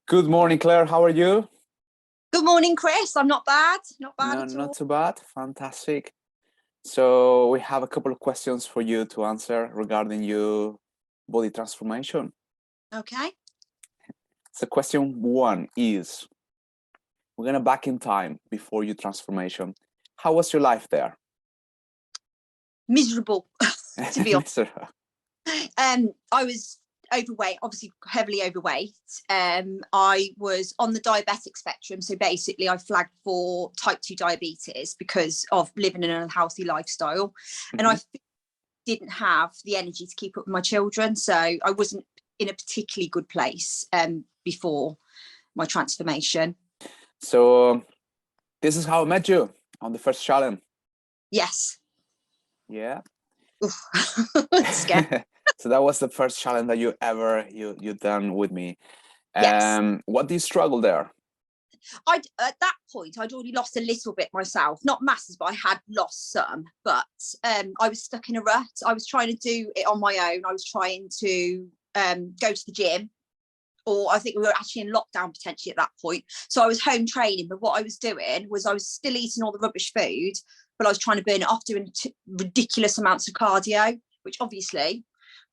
Good morning, Claire. How are you? Good morning, Chris. I'm not bad. Not bad No, at not all. too bad. Fantastic. So we have a couple of questions for you to answer regarding your body transformation. Okay. So question one is, we're gonna back in time before your transformation. How was your life there? Miserable, to be honest. Mister- I was overweight, obviously heavily overweight. I was on the diabetic spectrum. So basically I flagged for type 2 diabetes because of living in an unhealthy lifestyle. And I didn't have the energy to keep up with my children. So I wasn't in a particularly good place before my transformation. So this is how I met you on the first challenge. Yes. Yeah. Oof. Scary. So that was the first challenge that you done with me. Yes. What do you struggle there? At that point I'd already lost a little bit myself, not masses, but I had lost some. But I was stuck in a rut. I was trying to do it on my own. I was trying to go to the gym, or I think we were actually in lockdown potentially at that point. So I was home training, but what I was doing was I was still eating all the rubbish food, but I was trying to burn it off, doing ridiculous amounts of cardio, which obviously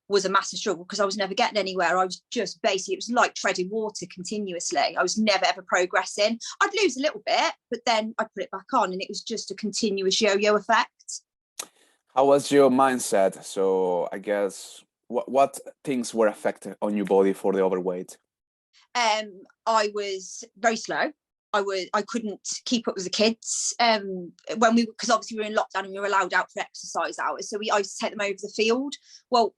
was a massive struggle because I was never getting anywhere. I was just basically, it was like treading water continuously. I was never ever progressing. I'd lose a little bit, but then I'd put it back on, and it was just a continuous yo-yo effect. How was your mindset? So I guess what things were affected on your body for the overweight? I was very slow. I couldn't keep up with the kids when because obviously we were in lockdown and we were allowed out for exercise hours. So I used to take them over the field. Well,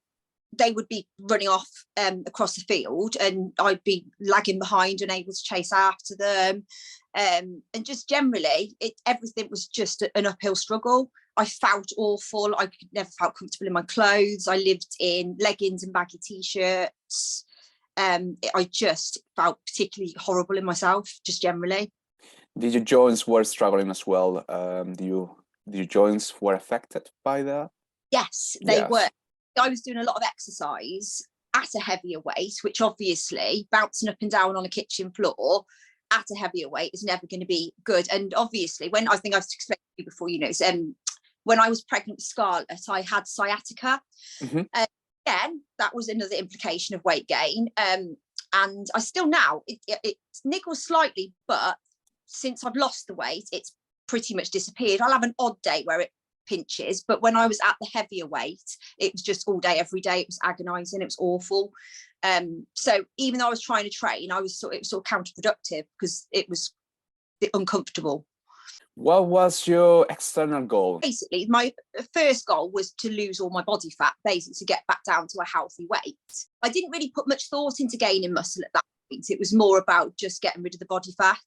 they would be running off across the field, and I'd be lagging behind, unable to chase after them. And just generally, everything was just an uphill struggle. I felt awful. I never felt comfortable in my clothes. I lived in leggings and baggy t-shirts. I just felt particularly horrible in myself, just generally. Did your joints were struggling as well? Your joints were affected by that? Yes, they were. I was doing a lot of exercise at a heavier weight, which obviously bouncing up and down on a kitchen floor at a heavier weight is never going to be good. And obviously, when I think I've explained to you before, when I was pregnant with Scarlett, I had sciatica. Again, that was another implication of weight gain. And I still now, it niggles slightly, but since I've lost the weight, it's pretty much disappeared. I'll have an odd day where it pinches, but when I was at the heavier weight, it was just all day, every day. It was agonizing. It was awful. So even though I was trying to train, it was sort of counterproductive because it was uncomfortable. What was your external goal? Basically, my first goal was to lose all my body fat, basically to get back down to a healthy weight. I didn't really put much thought into gaining muscle at that point. It was more about just getting rid of the body fat,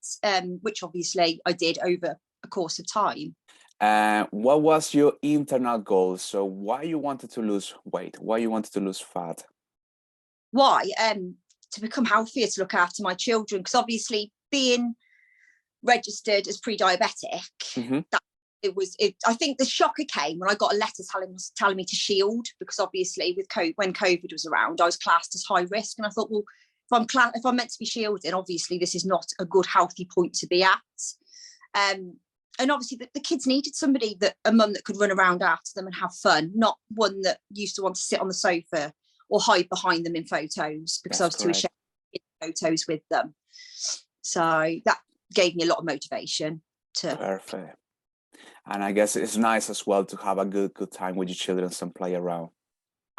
which obviously I did over a course of time. What was your internal goal? So why you wanted to lose weight? Why you wanted to lose fat? Why? To become healthier, to look after my children, because obviously being registered as pre-diabetic, I think the shocker came when I got a letter telling me to shield, because obviously with when COVID was around, I was classed as high risk, and I thought, well, if I'm meant to be shielding, obviously this is not a good healthy point to be at. And obviously the kids needed somebody, a mum that could run around after them and have fun, not one that used to want to sit on the sofa or hide behind them in photos, because I was too ashamed to get photos with them. So that gave me a lot of motivation to. Perfect. And I guess it's nice as well to have a good time with your children and play around.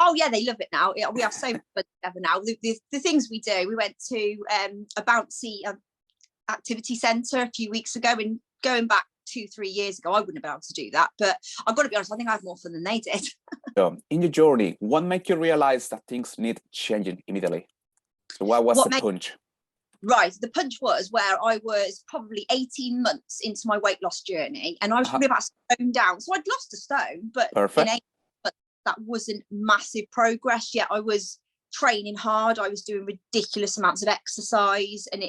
Oh yeah, they love it now. We have so much fun together now. The things we do. We went to a bouncy activity centre a few weeks ago, and going back 2-3 years ago, I wouldn't have been able to do that. But I've got to be honest, I think I had more fun than they did. So in your journey, what made you realize that things need changing immediately? So what was the punch? Right, the punch was where I was probably 18 months into my weight loss journey, and I was probably about a stone down. So I'd lost a stone, but in 8 months, that wasn't massive progress yet. I was training hard. I was doing ridiculous amounts of exercise, and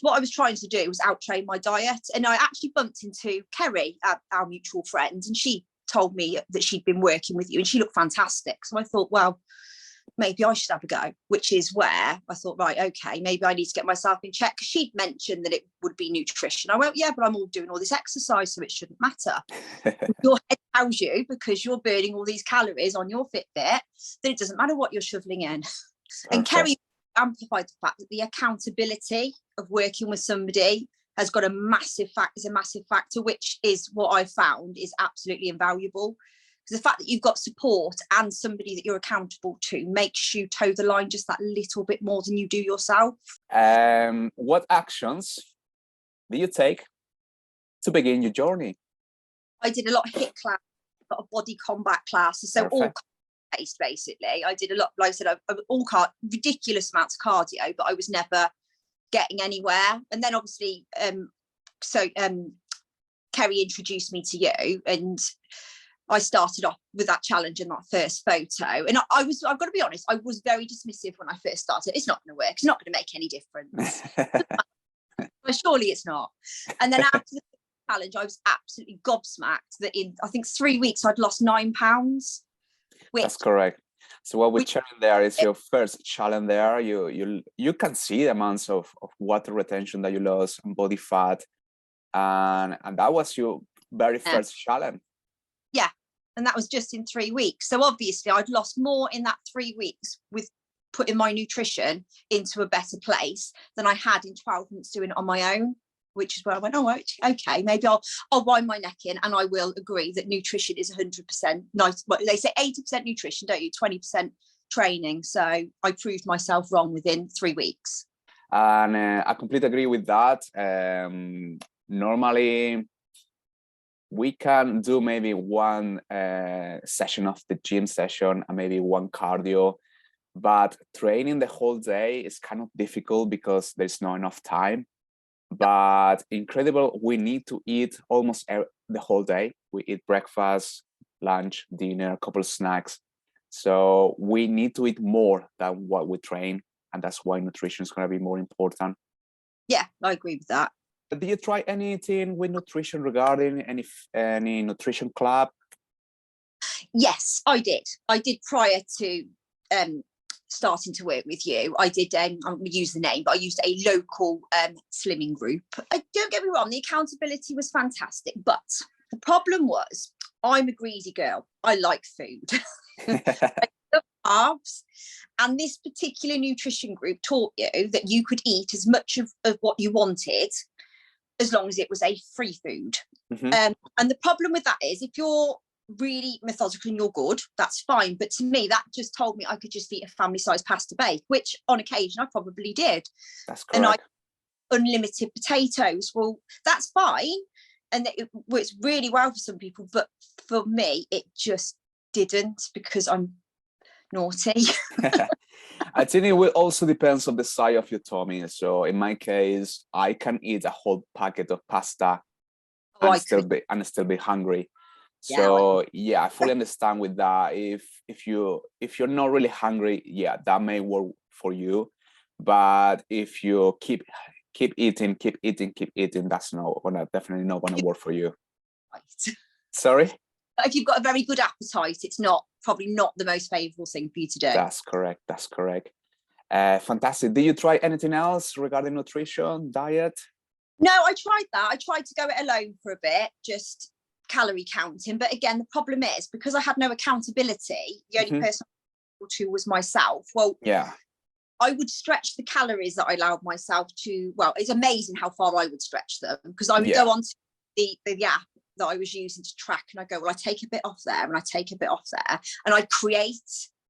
what I was trying to do was out-train my diet. And I actually bumped into Kerry, our mutual friend, and she told me that she'd been working with you and she looked fantastic. So I thought, well, maybe I should have a go, which is where I thought, right, okay, maybe I need to get myself in check. Because she'd mentioned that it would be nutrition. I went, yeah, but I'm all doing all this exercise, so it shouldn't matter. Your head tells you, because you're burning all these calories on your Fitbit, that it doesn't matter what you're shoveling in. Perfect. And Kerry amplified the fact that the accountability of working with somebody has got a massive factor, which is what I found is absolutely invaluable. Because the fact that you've got support and somebody that you're accountable to makes you toe the line just that little bit more than you do yourself. What actions do you take to begin your journey? I did a lot of HIIT class, got a body combat classes, so all based basically. I did a lot, like I said, all ridiculous amounts of cardio, but I was never getting anywhere. And then obviously, Kerry introduced me to you, and I started off with that challenge in that first photo. And I've got to be honest, I was very dismissive when I first started. It's not going to work. It's not going to make any difference. Well, surely it's not. And then after the challenge, I was absolutely gobsmacked that in, I think, 3 weeks, I'd lost 9 pounds. That's correct. So what we're sharing there is your first challenge there. You can see the amounts of water retention that you lost and body fat. And that was your very first challenge. Yeah. And that was just in 3 weeks. So obviously I'd lost more in that 3 weeks with putting my nutrition into a better place than I had in 12 months doing it on my own, which is where I went, oh, okay, maybe I'll wind my neck in, and I will agree that nutrition is 100% nice. Well, they say 80% nutrition, don't you? 20% training. So I proved myself wrong within 3 weeks. And I completely agree with that. Normally, we can do maybe one session of the gym session and maybe one cardio, but training the whole day is kind of difficult because there's not enough time. But incredible, we need to eat almost the whole day. We eat breakfast, lunch, dinner, a couple of snacks. So we need to eat more than what we train. And that's why nutrition is going to be more important. Yeah, I agree with that. Did you try anything with nutrition regarding any nutrition club? Yes, I did. I did prior to starting to work with you. I did, I won't use the name, but I used a local slimming group. Don't get me wrong, the accountability was fantastic, but the problem was I'm a greedy girl. I like food. I love carbs. And this particular nutrition group taught you that you could eat as much of what you wanted as long as it was a free food. Mm-hmm. And the problem with that is if you're really methodical and you're good, that's fine. But to me, that just told me I could just eat a family-sized pasta bake, which on occasion I probably did. That's correct. And unlimited potatoes. Well, that's fine. And it works really well for some people. But for me, it just didn't, because I'm naughty. I think it will also depends on the size of your tummy. So in my case, I can eat a whole packet of pasta and still be hungry. So yeah, I fully understand with that. If you're not really hungry, yeah, that may work for you. But if you keep eating, that's definitely not gonna work for you. Right. Sorry? If you've got a very good appetite, it's probably not the most favourable thing for you to do. That's correct. Fantastic. Did you try anything else regarding nutrition, diet? No, I tried that. I tried to go it alone for a bit, just calorie counting. But again, the problem is because I had no accountability, the only person to was myself. Well, yeah, I would stretch the calories that I allowed myself to. Well, it's amazing how far I would stretch them, because I would go on to the app that I was using to track, and I go, well, I take a bit off there and I take a bit off there, and I'd create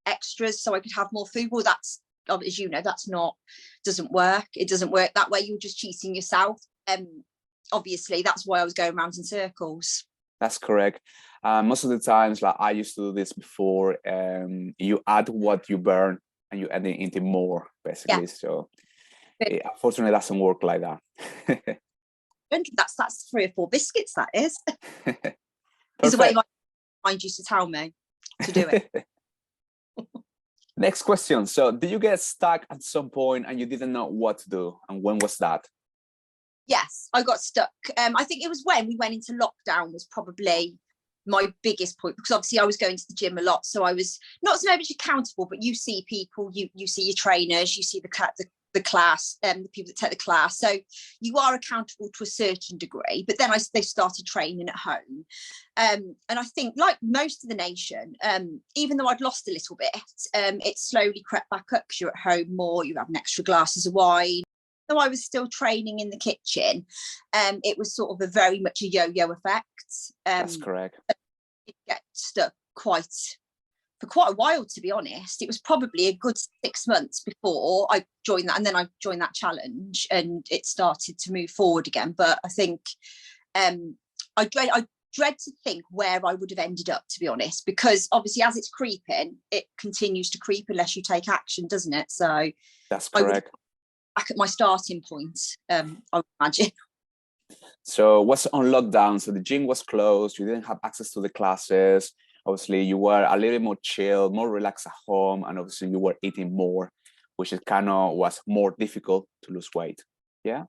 extras so I could have more food. Well, that's, as you know, doesn't work. It doesn't work that way. You're just cheating yourself. Obviously, that's why I was going around in circles. That's correct. Most of the times, like I used to do this before, you add what you burn and you end up eating more, basically. Yeah. So it unfortunately doesn't work like that. That's 3 or 4 biscuits, that is. There's a way my mind used to tell me to do it. Next question. So did you get stuck at some point and you didn't know what to do? And when was that? Yes, I got stuck. I think it was when we went into lockdown, was probably my biggest point, because obviously I was going to the gym a lot, so I was not so much accountable, but you see people, you see your trainers, you see the class, the people that take the class, so you are accountable to a certain degree. But then they started training at home, and I think, like most of the nation, even though I'd lost a little bit, it slowly crept back up, because you're at home more, you have an extra glasses of wine. Though I was still training in the kitchen, it was sort of a very much a yo-yo effect. That's correct. It get stuck for quite a while, to be honest. It was probably a good 6 months before I joined that, and then I joined that challenge, and it started to move forward again. But I think I dread to think where I would have ended up, to be honest, because obviously as it's creeping, it continues to creep unless you take action, doesn't it? So that's correct. Back at my starting point, I would imagine. So what's on lockdown? So the gym was closed, you didn't have access to the classes. Obviously you were a little more chill, more relaxed at home, and obviously you were eating more, which is kind of was more difficult to lose weight. Yeah,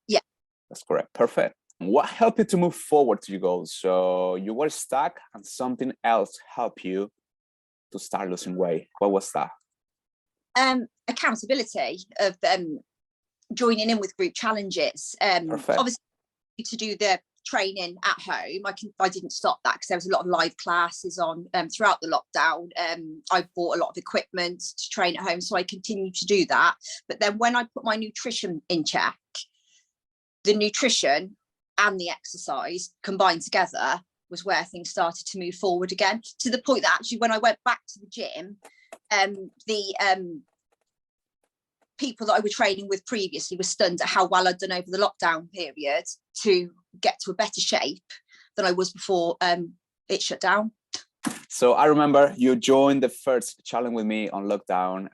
that's correct. Perfect. What helped you to move forward to your goals? So you were stuck and something else helped you to start losing weight. What was that? Accountability of joining in with group challenges. Obviously to do the training at home, I didn't stop that, because there was a lot of live classes on throughout the lockdown. I bought a lot of equipment to train at home, so I continued to do that. But then when I put my nutrition in check, the nutrition and the exercise combined together was where things started to move forward again, to the point that actually when I went back to the gym, the people that I was training with previously were stunned at how well I'd done over the lockdown period to get to a better shape than I was before it shut down. So I remember you joined the first challenge with me on lockdown,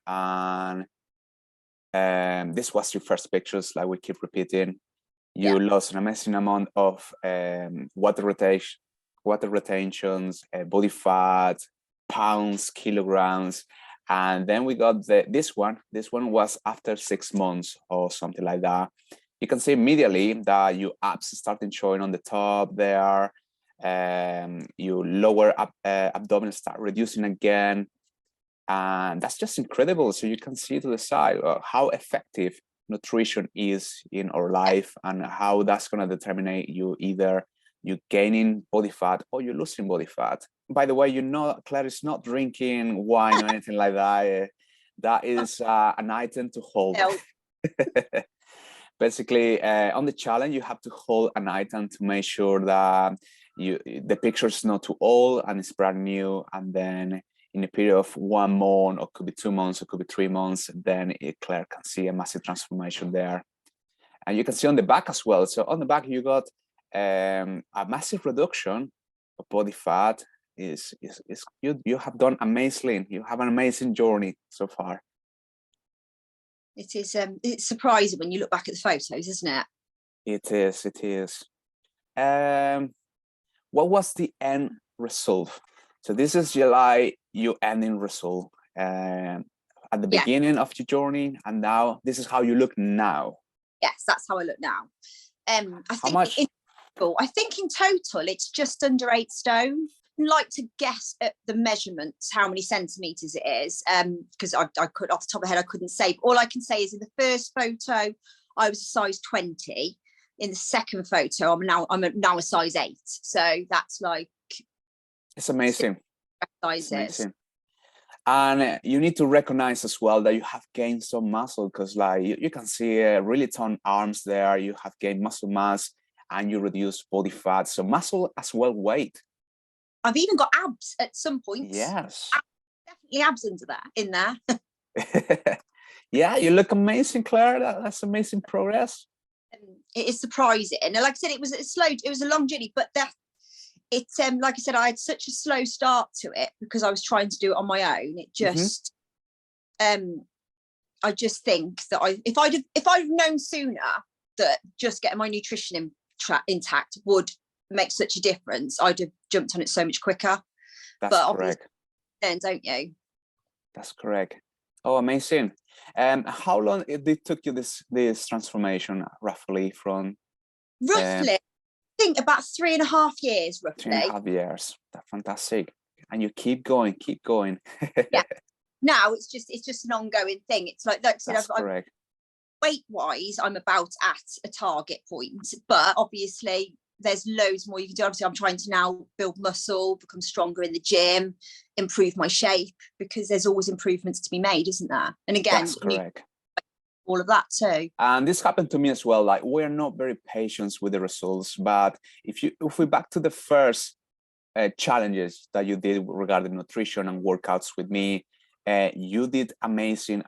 and this was your first pictures, like we keep repeating. You lost an amazing amount of water retentions, body fat, pounds, kilograms. And then we got this one. This one was after 6 months or something like that. You can see immediately that your abs starting showing on the top there. Your lower abdomen start reducing again. And that's just incredible. So you can see to the side how effective nutrition is in our life, and how that's going to determine you, either you gaining body fat or you're losing body fat. By the way, Claire is not drinking wine or anything like that. That is an item to hold. Basically, on the challenge, you have to hold an item to make sure that the picture is not too old and it's brand new. And then in a period of 1 month, or could be 2 months, or could be 3 months, then Claire can see a massive transformation there. And you can see on the back as well. So on the back, you got a massive reduction of body fat. You have done amazingly. You have an amazing journey so far. It is it's surprising when you look back at the photos, isn't it? It is. What was the end result? So this is your ending result at the beginning of your journey, and now this is how you look now. Yes, that's how I look now. I think in total it's just under 8 stone. I'd like to guess at the measurements how many centimeters it is, because I could, off the top of my head, I couldn't say. But all I can say is in the first photo I was a size 20. In the second photo I'm now a size 8. So that's like, it's amazing. It's amazing. And you need to recognize as well that you have gained some muscle, because like you can see really toned arms there. You have gained muscle mass and you reduce body fat. So muscle as well, weight. I've even got abs at some points. Yes. Definitely abs in there. Yeah, you look amazing, Claire. That's amazing progress. It is surprising. And like I said, it was a long journey, but it's like I said, I had such a slow start to it because I was trying to do it on my own. It just I just think that if I'd known sooner that just getting my nutrition intact would make such a difference, I'd have jumped on it so much quicker. That's correct. Then, don't you? That's correct. Oh, amazing. How long it took you this transformation roughly from? Roughly think about 3.5 years, roughly. 3.5 years. That's fantastic. And you keep going, keep going. Yeah. Now it's just an ongoing thing. It's like I said, That's correct. Weight wise, I'm about at a target point, but obviously there's loads more you can do. Obviously, I'm trying to now build muscle, become stronger in the gym, improve my shape, because there's always improvements to be made, isn't there? And again, that's correct. All of that too. And this happened to me as well. Like, we're not very patient with the results, but if we back to the first challenges that you did regarding nutrition and workouts with me, you did amazing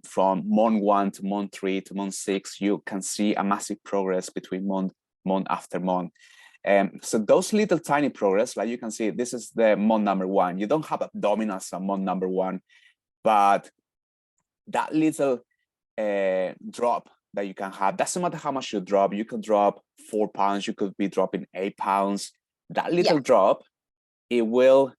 from month 1 to month 3 to month 6. You can see a massive progress between month after month. So those little tiny progress, like you can see, this is the month number 1. You don't have abdominals on month number 1, but that little drop that you can have, doesn't matter how much you drop. You could drop 4 pounds, you could be dropping 8 pounds. That little drop, it will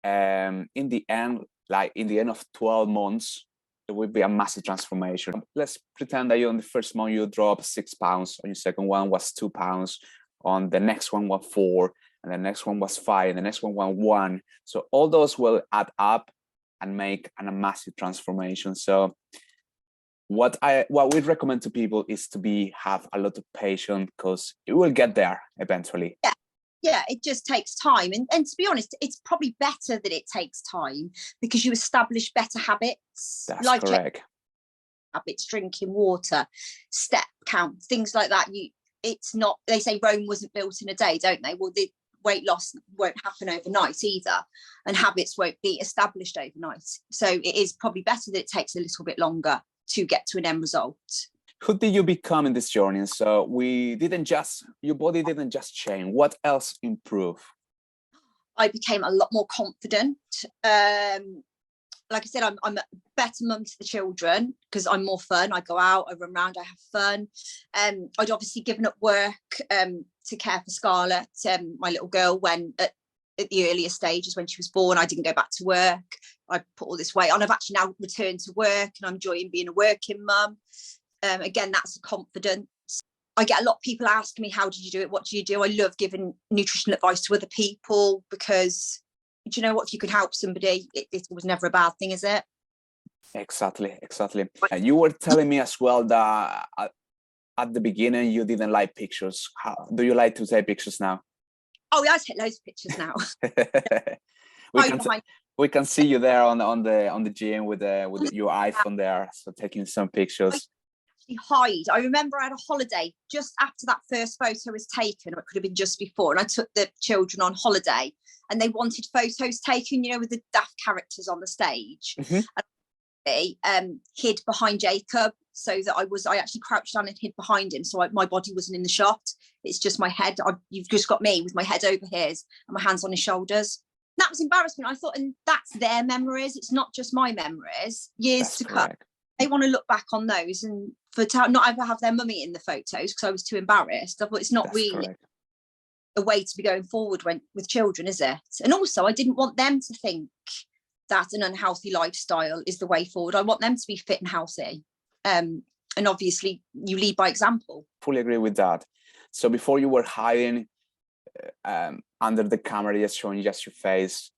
in the end of 12 months, it will be a massive transformation. Let's pretend that you, on the first month, you drop 6 pounds, on your second one was 2 pounds, on the next one was 4, and the next one was 5, and the next one was 1. So all those will add up and make a massive transformation. So what we recommend to people is to have a lot of patience, because it will get there eventually. Yeah, it just takes time. And to be honest, it's probably better that it takes time, because you establish better habits. That's like correct. Habits, drinking water, step count, things like that. It's not, they say Rome wasn't built in a day, don't they? Well, the weight loss won't happen overnight either, and habits won't be established overnight. So it is probably better that it takes a little bit longer to get to an end result. Who did you become in this journey? So your body didn't just change. What else improved? I became a lot more confident. Like I said, I'm a better mum to the children, because I'm more fun. I go out, I run around, I have fun. I'd obviously given up work to care for Scarlett, my little girl, when at the earlier stages when she was born. I didn't go back to work. I put all this weight on. I've actually now returned to work, and I'm enjoying being a working mum. Again, that's confidence. I get a lot of people asking me, how did you do it? What do you do? I love giving nutritional advice to other people, because do you know what, if you can help somebody, it was never a bad thing, is it? Exactly. And you were telling me as well that at the beginning you didn't like pictures. How do you like to take pictures now? Oh yeah, I take loads of pictures now. we can see you there on the gym with your iPhone there, so taking some pictures. Hide. I remember I had a holiday just after that first photo was taken, or it could have been just before, and I took the children on holiday, and they wanted photos taken, with the daft characters on the stage. Mm-hmm. And I hid behind Jacob, so that I actually crouched down and hid behind him, so my body wasn't in the shot. It's just my head. You've just got me with my head over his and my hands on his shoulders. That was embarrassment. I thought, and that's their memories. It's not just my memories. Years to come, they want to look back on those, and not ever have their mummy in the photos, because I was too embarrassed. I thought it's not really a way to be going forward with children, is it? And also, I didn't want them to think that an unhealthy lifestyle is the way forward. I want them to be fit and healthy. And obviously, you lead by example. Fully agree with that. So before, you were hiding under the camera, just showing just your face.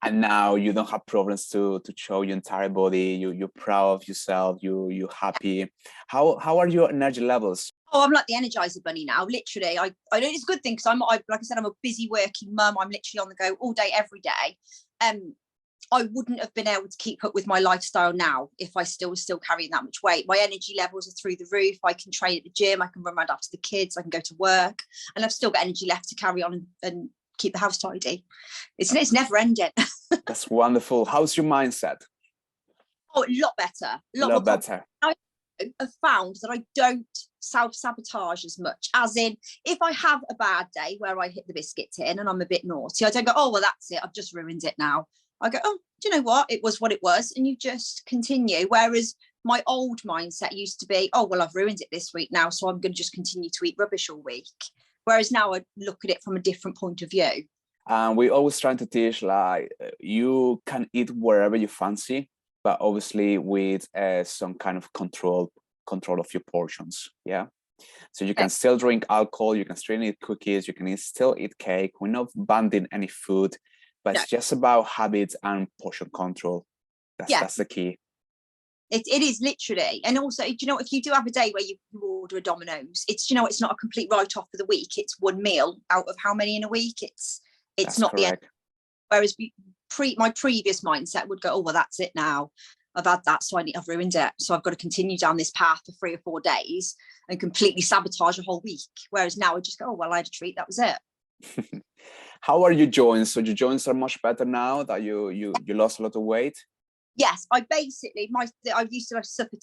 And now you don't have problems to show your entire body. You're proud of yourself. You're happy. How are your energy levels? Oh, I'm like the Energizer Bunny now. Literally, I know it's a good thing, because like I said, I'm a busy working mum. I'm literally on the go all day, every day. I wouldn't have been able to keep up with my lifestyle now if I was still carrying that much weight. My energy levels are through the roof. I can train at the gym. I can run around after the kids. I can go to work, and I've still got energy left to carry on and keep the house tidy. It's never ending. That's wonderful. How's your mindset? Oh, a lot better. A lot better. I have found that I don't self-sabotage as much, as in, if I have a bad day where I hit the biscuit tin and I'm a bit naughty, I don't go, oh well, that's it, I've just ruined it now. I go, oh, do you know what, it was what it was, and you just continue. Whereas my old mindset used to be, oh well, I've ruined it this week now, so I'm going to just continue to eat rubbish all week. Whereas now I look at it from a different point of view. We always trying to teach, like, you can eat wherever you fancy, but obviously with some kind of control of your portions. Yeah. So you can still drink alcohol, you can still eat cookies, you can still eat cake. We're not banning any food, but it's just about habits and portion control. That's the key. It is literally. And also, you know, if you do have a day where you order a Domino's, it's, you know, it's not a complete write-off for the week. It's one meal out of how many in a week. It's not correct. The end. Whereas my previous mindset would go, oh, well, that's it now. I've had that, so I've ruined it. So I've got to continue down this path for 3 or 4 days and completely sabotage a whole week. Whereas now I just go, oh, well, I had a treat. That was it. How are your joints? So your joints are much better now that you lost a lot of weight? Yes, I used to suffer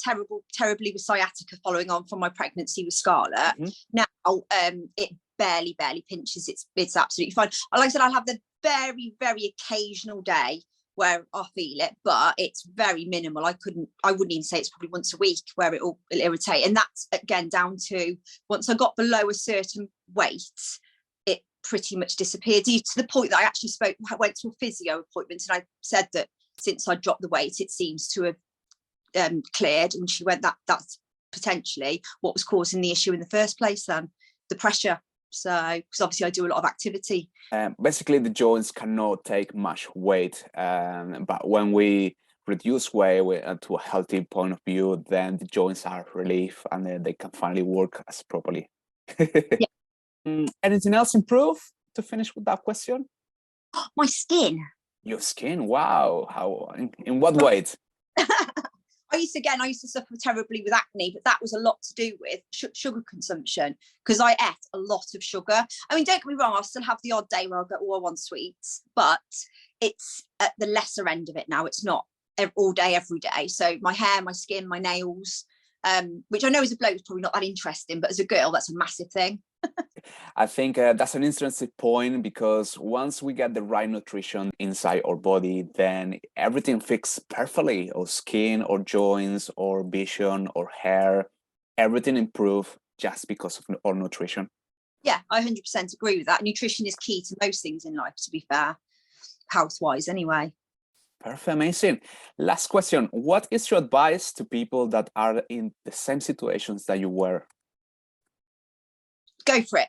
terribly with sciatica following on from my pregnancy with Scarlett. Mm-hmm. Now it barely pinches. It's absolutely fine. Like I said, I'll have the very, very occasional day where I feel it, but it's very minimal. I wouldn't even say it's probably once a week where it'll irritate. And that's again down to once I got below a certain weight, it pretty much disappeared, to the point that I went to a physio appointment, and I said that since I dropped the weight, it seems to have cleared. And she went, that's potentially what was causing the issue in the first place then, the pressure. So, because obviously I do a lot of activity. Basically, the joints cannot take much weight. But when we reduce weight to a healthy point of view, then the joints are relief and then they can finally work as properly. Yeah. Anything else improve to finish with that question? My skin. Your skin, wow! How? In what way? I used to suffer terribly with acne, but that was a lot to do with sugar consumption, because I ate a lot of sugar. I mean, don't get me wrong, I'll still have the odd day where I'll go, oh, I want sweets, but it's at the lesser end of it now. It's not all day, every day. So my hair, my skin, my nails, which I know as a bloke is probably not that interesting, but as a girl, that's a massive thing. I think that's an interesting point, because once we get the right nutrition inside our body, then everything fits perfectly. Our skin, or joints, or vision, or hair, everything improves just because of our nutrition. Yeah, I 100% agree with that. Nutrition is key to most things in life, to be fair, health-wise anyway. Perfect, amazing. Last question. What is your advice to people that are in the same situations that you were? Go for it.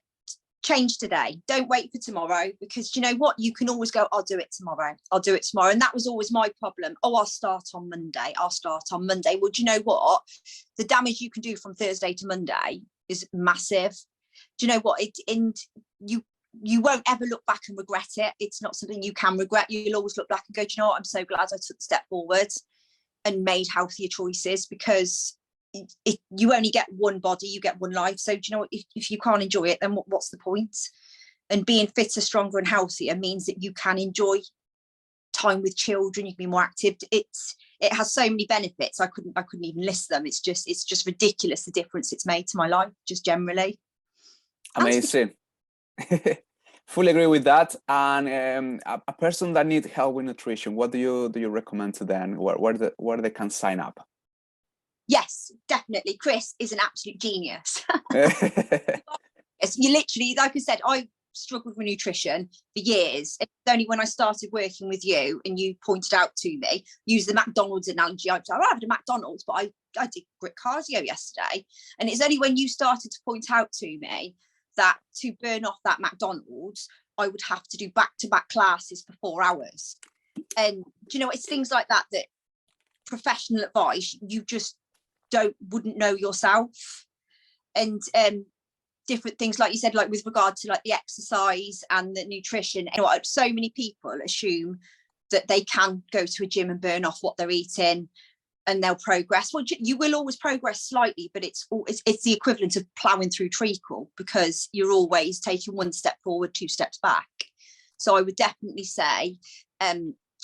Change today. Don't wait for tomorrow, because you know what? You can always go, I'll do it tomorrow. I'll do it tomorrow. And that was always my problem. Oh, I'll start on Monday. Well, do you know what? The damage you can do from Thursday to Monday is massive. Do you know what? You won't ever look back and regret it. It's not something you can regret. You'll always look back and go, do you know what? I'm so glad I took the step forward and made healthier choices, because you only get one body, you get one life. So do you know what, if you can't enjoy it, then what's the point? And being fitter, stronger and healthier means that you can enjoy time with children, you can be more active. It has so many benefits, I couldn't even list them. It's just ridiculous the difference it's made to my life, just generally. Amazing. Fully agree with that. And a person that needs help with nutrition, what do you recommend to them? Where they can sign up? Yes, definitely. Khris is an absolute genius. You literally, like I said, I struggled with nutrition for years. It's only when I started working with you and you pointed out to me, use the McDonald's analogy. I had a McDonald's, but I did grit cardio yesterday. And it's only when you started to point out to me that to burn off that McDonald's, I would have to do back-to-back classes for 4 hours. And you know, it's things like that professional advice you just wouldn't know yourself. And different things, like you said, like with regard to like the exercise and the nutrition, and so many people assume that they can go to a gym and burn off what they're eating and they'll progress. Well, you will always progress slightly, but it's the equivalent of ploughing through treacle, because you're always taking 1 step forward, 2 steps back. So I would definitely say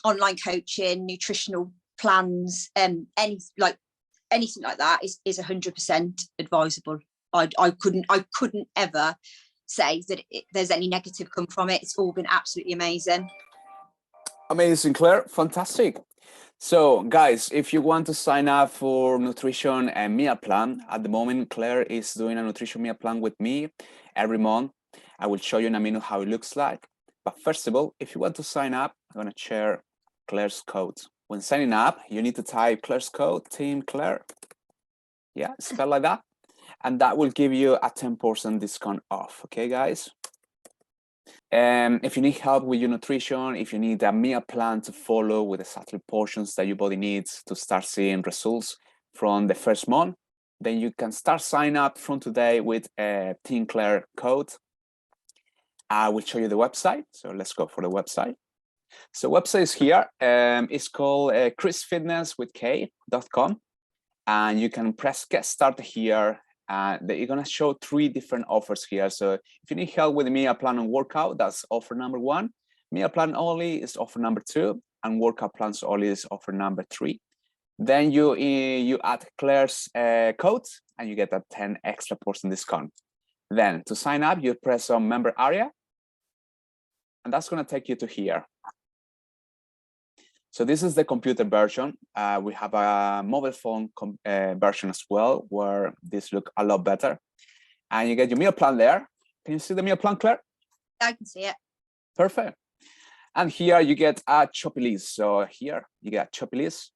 online coaching, nutritional plans, anything like that is 100% advisable. I couldn't ever say that there's any negative come from it. It's all been absolutely amazing. Amazing, Claire. Fantastic. So guys, if you want to sign up for nutrition and meal plan, at the moment Claire is doing a nutrition meal plan with me every month. I will show you in a minute how it looks like. But first of all, if you want to sign up, I'm going to share Claire's code. When signing up, you need to type Claire's code, Team Claire. Yeah, spell like that. and that will give you a 10% discount off. Okay, guys. If you need help with your nutrition, if you need a meal plan to follow with exactly portions that your body needs to start seeing results from the first month, then you can start signing up from today with a Team Clare code. I will show you the website. So let's go for the website. So website is here. It's called chrisfitness.com, and you can press get started here. You're gonna show 3 different offers here. So if you need help with the meal plan and workout, that's offer number 1. Meal plan only is offer number 2, and workout plans only is offer number 3. Then you add Claire's code, and you get a 10 extra % discount. Then to sign up, you press on member area, and that's gonna take you to here. So this is the computer version. We have a mobile phone version as well, where this look a lot better. And you get your meal plan there. Can you see the meal plan, Claire? I can see it. Perfect. And here you get a choppy list. So here you get a choppy list.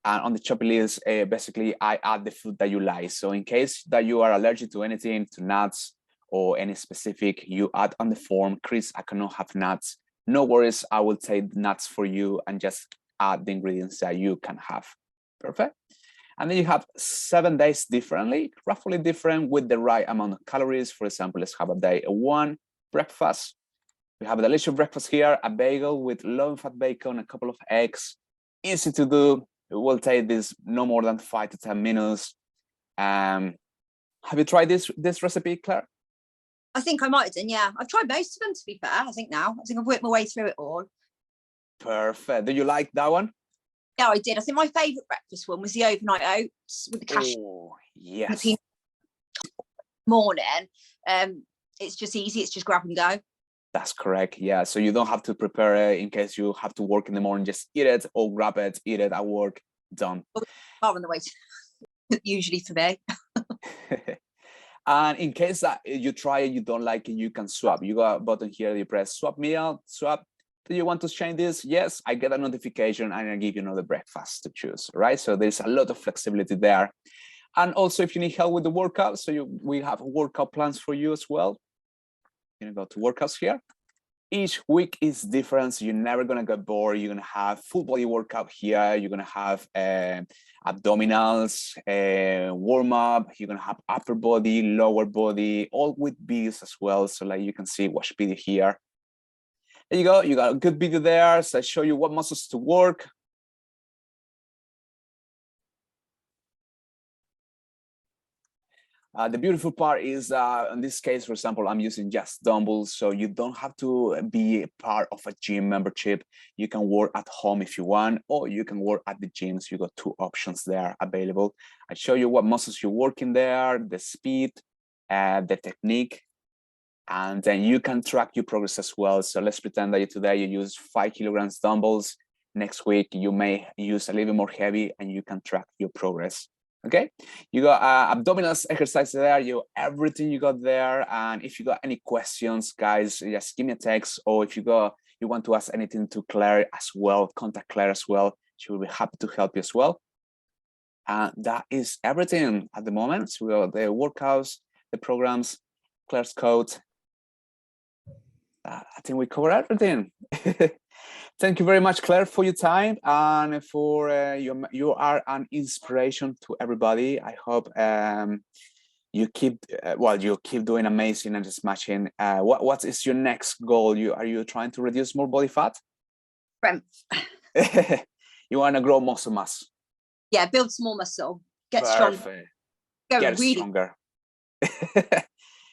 And on the choppy list, basically I add the food that you like. So in case that you are allergic to anything, to nuts or any specific, you add on the form, Chris, I cannot have nuts. No worries, I will take nuts for you and just add the ingredients that you can have. Perfect. And then you have 7 days differently, roughly different with the right amount of calories. For example, let's have a day 1 breakfast. We have a delicious breakfast here, a bagel with low-fat bacon, a couple of eggs. Easy to do. It will take this no more than 5 to 10 minutes. Have you tried this recipe, Claire? I think I might have done, yeah. I've tried most of them, to be fair, I think I've worked my way through it all. Perfect. Do you like that one? Yeah, I did. I think my favourite breakfast one was the overnight oats with the cashew. Oh, yes. Morning. It's just easy. It's just grab and go. That's correct. Yeah. So you don't have to prepare it in case you have to work in the morning. Just eat it or grab it, eat it at work. Done. Far on the way to usually for me. And in case that you try it, you don't like it, you can swap. You got a button here, you press swap meal, swap. Do you want to change this? Yes, I get a notification and I give you another breakfast to choose, right? So there's a lot of flexibility there. And also if you need help with the workout, so we have workout plans for you as well. You're gonna go to workouts here. Each week is different, so you're never gonna get bored. You're gonna have full body workout here. You're gonna have abdominals, warm up. You're gonna have upper body, lower body, all with videos as well. So like you can see, watch video here. There you go. You got a good video there. So I show you what muscles to work. The beautiful part is, in this case, for example, I'm using just dumbbells, so you don't have to be part of a gym membership. You can work at home if you want, or you can work at the gym. So you got 2 options there available. I show you what muscles you're working there, the speed, the technique, and then you can track your progress as well. So let's pretend that today you use 5 kilograms dumbbells. Next week, you may use a little bit more heavy, and you can track your progress. Okay, you got abdominals exercise there, everything you got there. And if you got any questions, guys, just give me a text, or if you want to ask anything to Claire as well, contact Claire as well. She will be happy to help you as well. And that is everything at the moment. So we got the workouts, the programs, Claire's code. I think we covered everything. Thank you very much, Claire, for your time and for you are an inspiration to everybody. I hope you keep doing amazing and smashing. What is your next goal? Are you trying to reduce more body fat? Strength. You want to grow muscle mass? Yeah, build some more muscle. Get stronger. Get stronger.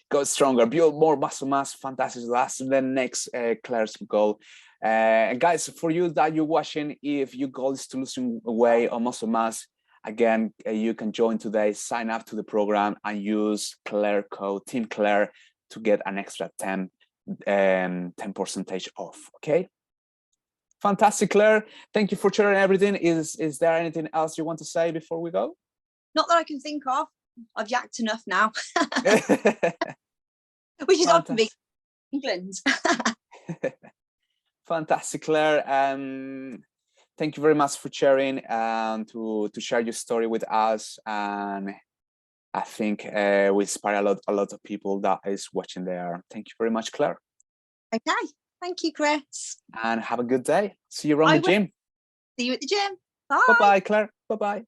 Go stronger, build more muscle mass. Fantastic. That's the next Claire's goal. Guys, for you that you're watching, if your goal is to lose weight or muscle mass, again, you can join today, sign up to the program and use Claire code, Team Claire, to get an extra 10% off. Okay. Fantastic, Claire. Thank you for sharing everything. Is there anything else you want to say before we go? Not that I can think of. I've yacked enough now. Which is often big in England. Fantastic, Claire. Thank you very much for sharing and to share your story with us. And I think we inspire a lot of people that is watching there. Thank you very much, Claire. Okay, thank you, Chris. And have a good day. See you around the gym. See you at the gym. Bye. Bye-bye, Claire. Bye-bye.